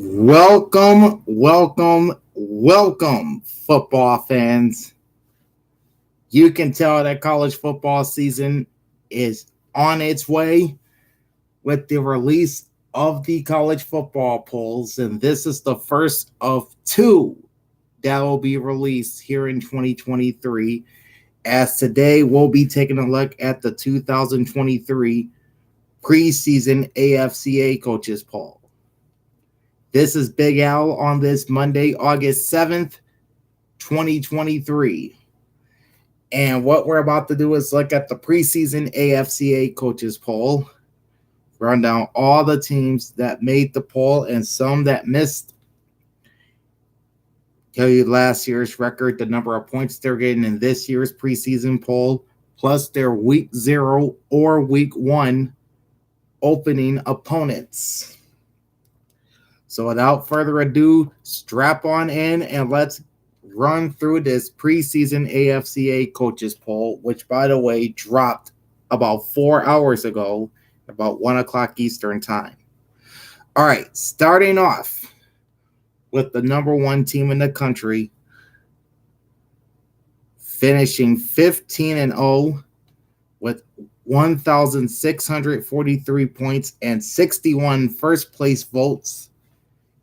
Welcome, football fans. You can tell that college football season is on its way with the release of the college football polls, and this is the first of two that will be released here in 2023. As today, we'll be taking a look at the 2023 preseason AFCA coaches poll. This is Big Al on this Monday, August 7th, 2023. And what we're about to do is look at the preseason AFCA coaches poll, run down all the teams that made the poll and some that missed. Tell you last year's record, the number of points they're getting in this year's preseason poll, plus their week 0 or week 1 opening opponents. So without further ado, strap on in and let's run through this preseason AFCA coaches poll, which, by the way, dropped about 4 hours ago, about 1 o'clock Eastern time. All right, starting off with the number 1 team in the country, finishing 15-0 with 1,643 points and 61 first-place votes.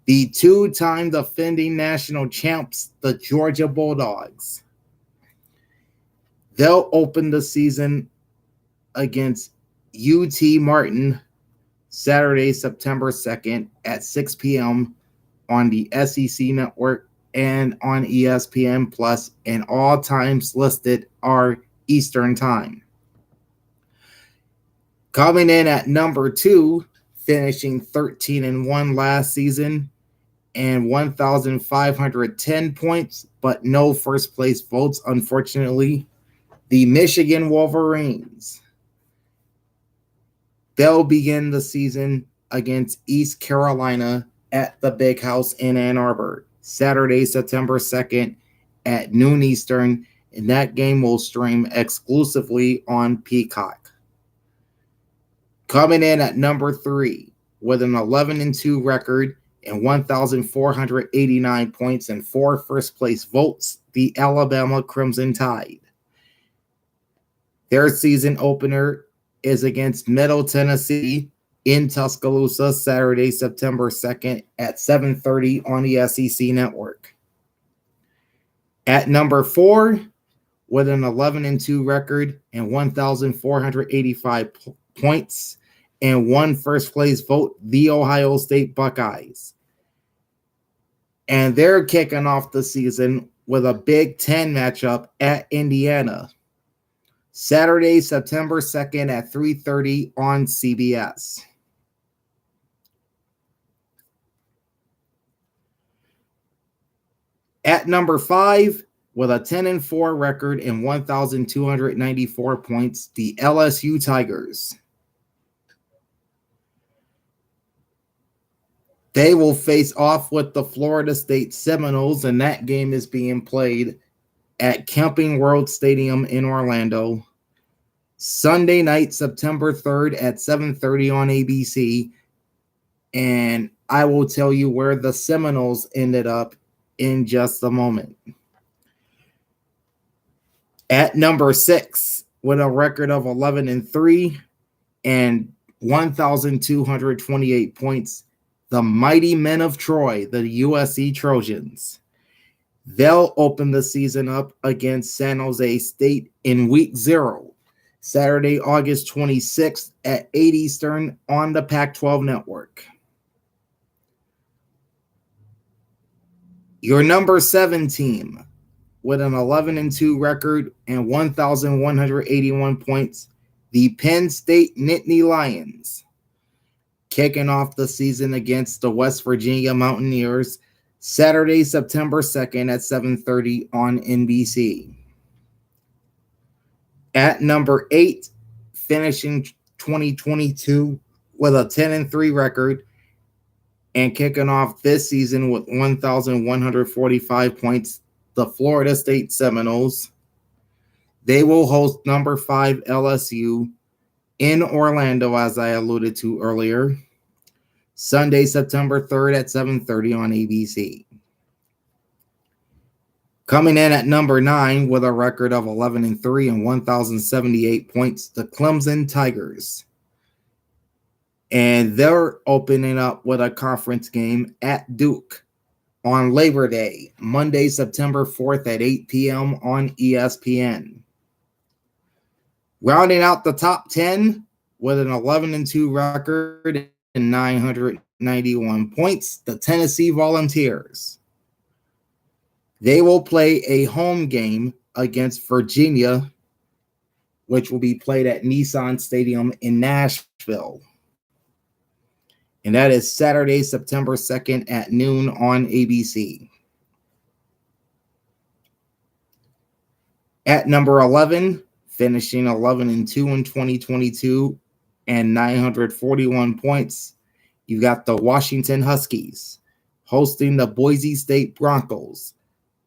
The 2-time defending national champs, the Georgia Bulldogs. They'll open the season against UT Martin Saturday, September 2nd at 6 p.m. on the SEC Network and on ESPN Plus, and all times listed are Eastern Time. Coming in at number 2, finishing 13-1 last season, and 1,510 points, but no first place votes, unfortunately, the Michigan Wolverines. They'll begin the season against East Carolina at the Big House in Ann Arbor, Saturday, September 2nd at noon Eastern, and that game will stream exclusively on Peacock. Coming in at number 3 with an 11-2 record, and 1,489 points and 4 first-place votes, the Alabama Crimson Tide. Their season opener is against Middle Tennessee in Tuscaloosa, Saturday, September 2nd at 7:30 on the SEC Network. At number 4, with an 11-2 record and 1,485 points and 1 first-place vote, the Ohio State Buckeyes. And they're kicking off the season with a Big Ten matchup at Indiana, Saturday, September 2nd at 3:30 on CBS. At number 5, with a 10-4 record and 1,294 points, the LSU Tigers. They will face off with the Florida State Seminoles, and that game is being played at Camping World Stadium in Orlando, Sunday night, September 3rd at 7:30 on ABC. And I will tell you where the Seminoles ended up in just a moment. At number 6, with a record of 11-3 and 1,228 points, the mighty men of Troy, the USC Trojans. They'll open the season up against San Jose State in week 0, Saturday, August 26th at 8 Eastern on the Pac-12 network. Your number 7 team, with an 11-2 record and 1,181 points, the Penn State Nittany Lions. Kicking off the season against the West Virginia Mountaineers, Saturday, September 2nd at 7:30 on NBC. At number 8, finishing 2022 with a 10-3 record and kicking off this season with 1,145 points, the Florida State Seminoles. They will host number 5 LSU in Orlando, as I alluded to earlier, Sunday, September 3rd at 7:30 on ABC. Coming in at number 9 with a record of 11-3 and 1,078 points, the Clemson Tigers. And they're opening up with a conference game at Duke on Labor Day, Monday, September 4th at 8 p.m. on ESPN. Rounding out the top 10 with an 11-2 record and 991 points, the Tennessee Volunteers. They will play a home game against Virginia, which will be played at Nissan Stadium in Nashville. And that is Saturday, September 2nd at noon on ABC. At number 11, finishing 11-2 in 2022 and 941 points, you got the Washington Huskies hosting the Boise State Broncos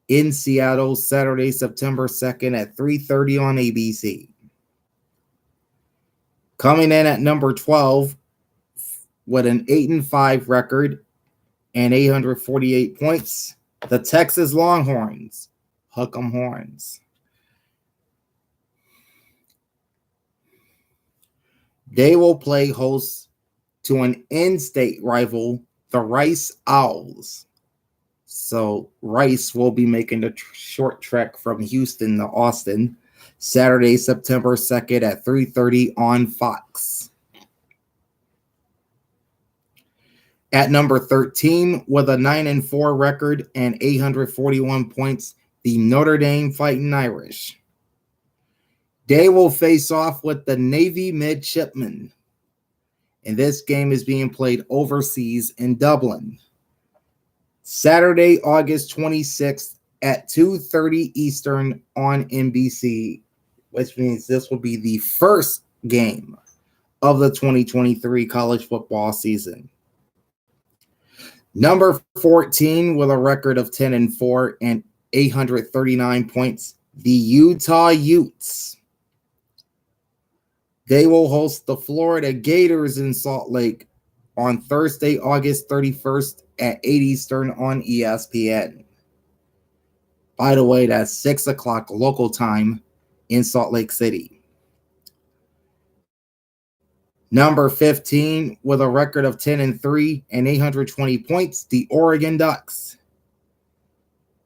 in Seattle, Saturday, September 2nd at 3:30 on ABC. Coming in at number 12 with an 8-5 record and 848 points, the Texas Longhorns. Hook 'em horns. They will play host to an in-state rival, the Rice Owls. So Rice will be making the short trek from Houston to Austin, Saturday, September 2nd at 3:30 on Fox. At number 13, with a 9-4 record and 841 points, the Notre Dame Fighting Irish. They will face off with the Navy Midshipmen. And this game is being played overseas in Dublin. Saturday, August 26th at 2:30 Eastern on NBC, which means this will be the first game of the 2023 college football season. Number 14 with a record of 10-4 and 839 points, the Utah Utes. They will host the Florida Gators in Salt Lake on Thursday, August 31st at 8 Eastern on ESPN. By the way, that's 6 o'clock local time in Salt Lake City. Number 15, with a record of 10-3 and 820 points, the Oregon Ducks.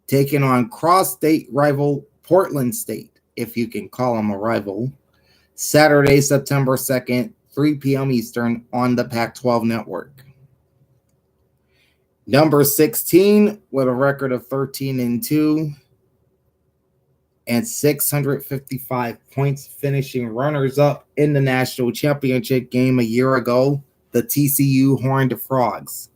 Taking on cross-state rival Portland State, if you can call them a rival, Saturday, September 2nd, 3 p.m. Eastern on the Pac-12 network. Number 16, with a record of 13-2 and 655 points, finishing runners-up in the national championship game a year ago, the TCU Horned Frogs.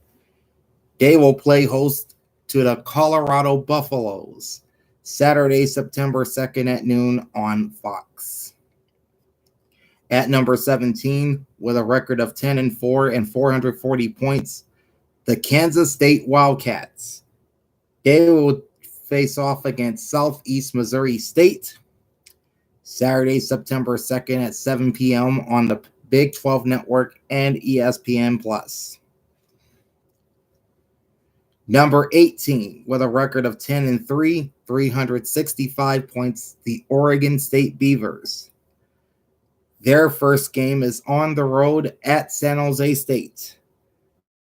They will play host to the Colorado Buffaloes, Saturday, September 2nd at noon on Fox. At number 17, with a record of 10-4 and 440 points, the Kansas State Wildcats. They will face off against Southeast Missouri State, Saturday, September 2nd at 7 p.m. on the Big 12 Network and ESPN+. Number 18, with a record of 10-3, 365 points, the Oregon State Beavers. Their first game is on the road at San Jose State,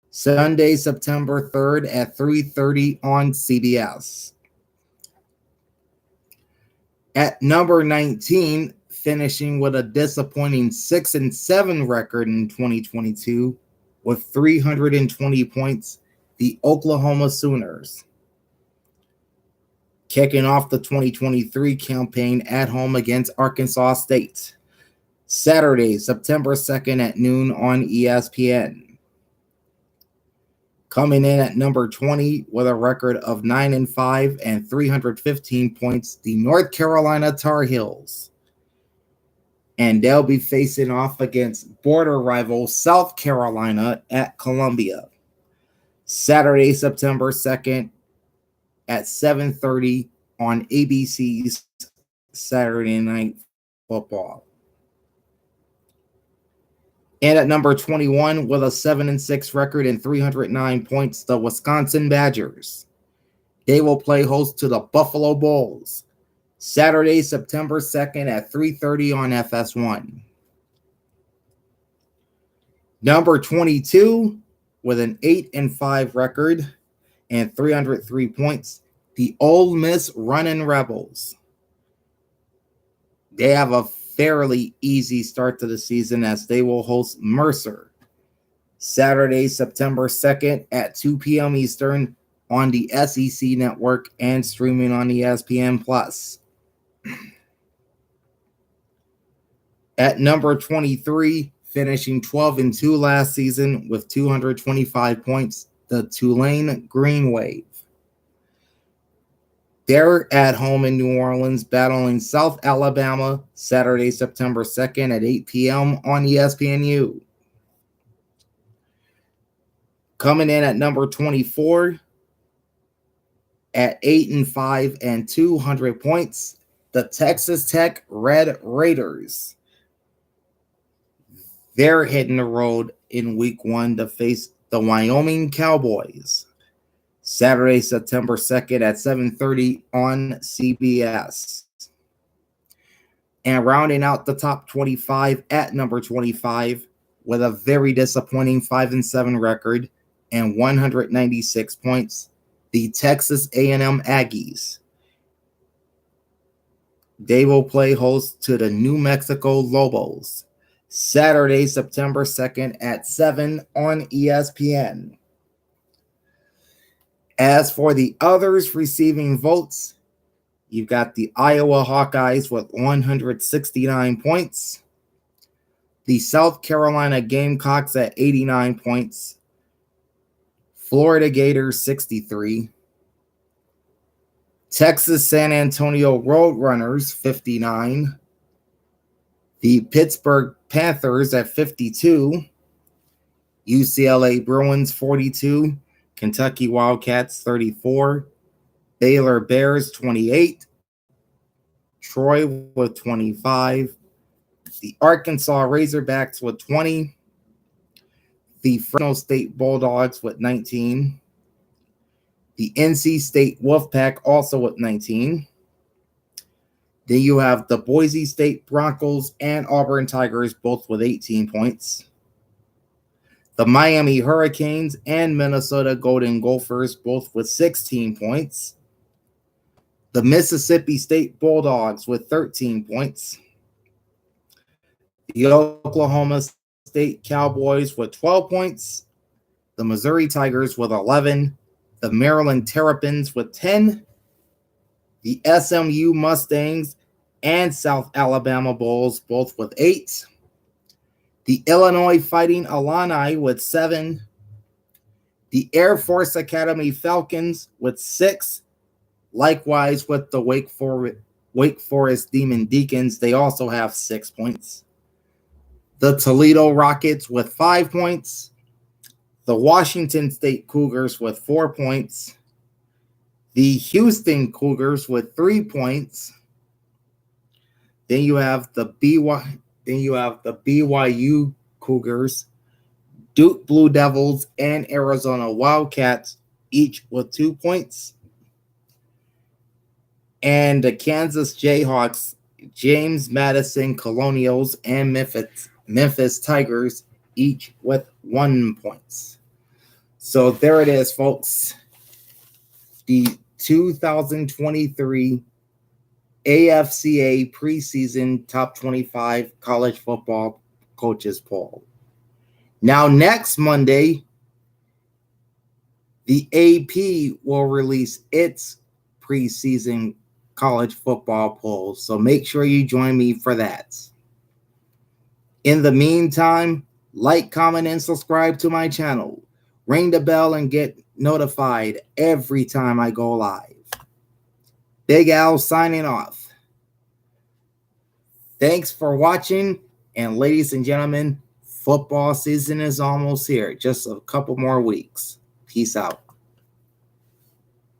Sunday, September 3rd at 3:30 on CBS. At number 19, finishing with a disappointing 6-7 record in 2022 with 320 points, the Oklahoma Sooners. Kicking off the 2023 campaign at home against Arkansas State, Saturday, September 2nd at noon on ESPN. Coming in at number 20 with a record of 9-5 and 315 points, the North Carolina Tar Heels. And they'll be facing off against border rival South Carolina at Columbia, Saturday, September 2nd at 7:30 on ABC's Saturday Night Football. And at number 21, with a 7-6 record and 309 points, the Wisconsin Badgers. They will play host to the Buffalo Bulls Saturday, September 2nd at 3:30 on FS1. Number 22, with an 8-5 record and 303 points, the Ole Miss Runnin' Rebels. They have a fairly easy start to the season as they will host Mercer Saturday, September 2nd at 2 p.m. Eastern on the SEC Network and streaming on ESPN+. At number 23, finishing 12-2 last season with 225 points, the Tulane Green Wave. They're at home in New Orleans battling South Alabama Saturday, September 2nd at 8 p.m. on ESPNU. Coming in at number 24 at 8-5 and 200 points, the Texas Tech Red Raiders. They're hitting the road in week 1 to face the Wyoming Cowboys Saturday, September 2nd at 7:30 on CBS. And rounding out the top 25 at number 25 with a very disappointing 5-7 record and 196 points, the Texas A&M Aggies. They will play host to the New Mexico Lobos Saturday, September 2nd at 7 on ESPN. As for the others receiving votes, you've got the Iowa Hawkeyes with 169 points, the South Carolina Gamecocks at 89 points, Florida Gators 63, Texas San Antonio Roadrunners 59, the Pittsburgh Panthers at 52, UCLA Bruins 42, Kentucky Wildcats 34, Baylor Bears 28, Troy with 25, the Arkansas Razorbacks with 20, the Fresno State Bulldogs with 19, the NC State Wolfpack also with 19. Then you have the Boise State Broncos and Auburn Tigers both with 18 points. The Miami Hurricanes and Minnesota Golden Gophers both with 16 points. The Mississippi State Bulldogs with 13 points. The Oklahoma State Cowboys with 12 points. The Missouri Tigers with 11. The Maryland Terrapins with 10. The SMU Mustangs and South Alabama Bulls both with 8. The Illinois Fighting Illini with 7. The Air Force Academy Falcons with 6. Likewise with the Wake Forest Demon Deacons, they also have 6 points. The Toledo Rockets with 5 points. The Washington State Cougars with 4 points. The Houston Cougars with 3 points. Then you have the BYU Cougars, Duke Blue Devils, and Arizona Wildcats, each with 2 points. And the Kansas Jayhawks, James Madison Colonials, and Memphis Tigers, each with 1 point. So there it is, folks. The 2023 AFCA preseason top 25 college football coaches poll. Now, next Monday, the AP will release its preseason college football poll. So make sure you join me for that. In the meantime, like, comment, and subscribe to my channel. Ring the bell and get notified every time I go live. Big Al signing off. Thanks for watching. And ladies and gentlemen, football season is almost here. Just a couple more weeks. Peace out.